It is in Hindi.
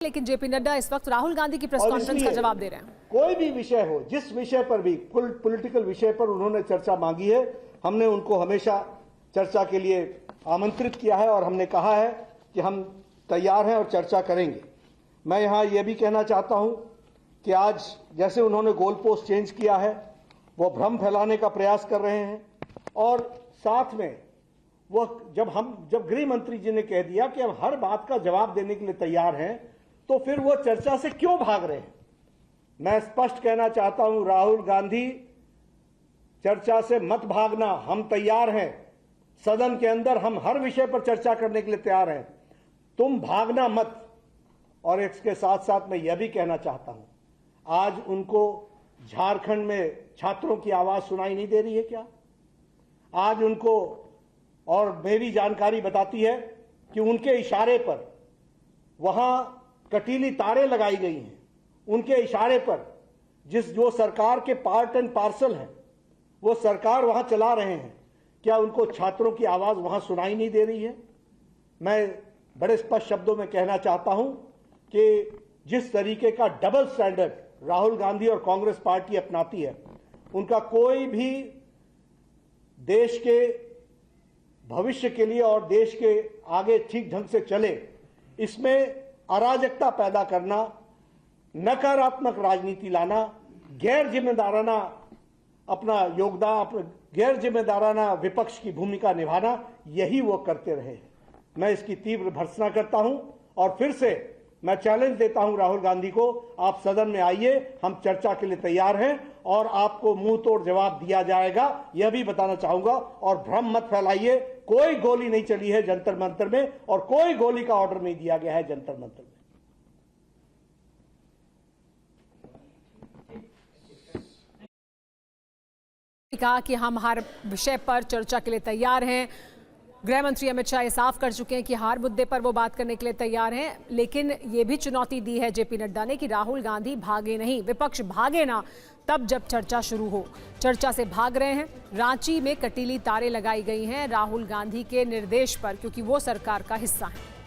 लेकिन जेपी नड्डा इस वक्त राहुल गांधी की प्रेस कॉन्फ्रेंस का जवाब दे रहे हैं। कोई भी विषय हो, जिस विषय पर भी, पॉलिटिकल विषय पर उन्होंने चर्चा मांगी है, हमने उनको हमेशा चर्चा के लिए आमंत्रित किया है और हमने कहा है कि हम तैयार हैं और चर्चा करेंगे। मैं यहां यह भी कहना चाहता हूं कि आज जैसे उन्होंने गोल पोस्ट चेंज किया है, वो भ्रम फैलाने का प्रयास कर रहे हैं और साथ में जब गृह मंत्री जी ने कह दिया कि हम हर बात का जवाब देने के लिए तैयार हैं, तो फिर वो चर्चा से क्यों भाग रहे हैं? मैं स्पष्ट कहना चाहता हूं, राहुल गांधी, चर्चा से मत भागना, हम तैयार हैं। सदन के अंदर हम हर विषय पर चर्चा करने के लिए तैयार हैं, तुम भागना मत। और इसके साथ साथ मैं यह भी कहना चाहता हूं, आज उनको झारखंड में छात्रों की आवाज सुनाई नहीं दे रही है क्या? आज उनको, और मेरी जानकारी बताती है कि उनके इशारे पर वहां कटीली तारें लगाई गई हैं। उनके इशारे पर जो सरकार के पार्ट एंड पार्सल हैं, वो सरकार वहां चला रहे हैं। क्या उनको छात्रों की आवाज वहां सुनाई नहीं दे रही है? मैं बड़े स्पष्ट शब्दों में कहना चाहता हूं कि जिस तरीके का डबल स्टैंडर्ड राहुल गांधी और कांग्रेस पार्टी अपनाती है, उनका कोई भी देश के भविष्य के लिए और देश के आगे ठीक ढंग से चले, इसमें अराजकता पैदा करना, नकारात्मक राजनीति लाना, गैर जिम्मेदाराना अपना योगदान, गैर जिम्मेदाराना विपक्ष की भूमिका निभाना, यही वो करते रहे हैं। मैं इसकी तीव्र भर्त्सना करता हूं और फिर से मैं चैलेंज देता हूं राहुल गांधी को, आप सदन में आइए, हम चर्चा के लिए तैयार हैं और आपको मुंह तोड़ जवाब दिया जाएगा, यह भी बताना चाहूंगा। और भ्रम मत फैलाइए, कोई गोली नहीं चली है जंतर मंतर में और कोई गोली का ऑर्डर नहीं दिया गया है जंतर मंतर में। कहा कि हम हर विषय पर चर्चा के लिए तैयार हैं। गृह मंत्री अमित शाह ये साफ कर चुके हैं कि हर मुद्दे पर वो बात करने के लिए तैयार हैं, लेकिन ये भी चुनौती दी है जेपी नड्डा ने कि राहुल गांधी भागे नहीं, विपक्ष भागे ना तब जब चर्चा शुरू हो। चर्चा से भाग रहे हैं। रांची में कटीली तारें लगाई गई हैं राहुल गांधी के निर्देश पर, क्योंकि वो सरकार का हिस्सा है।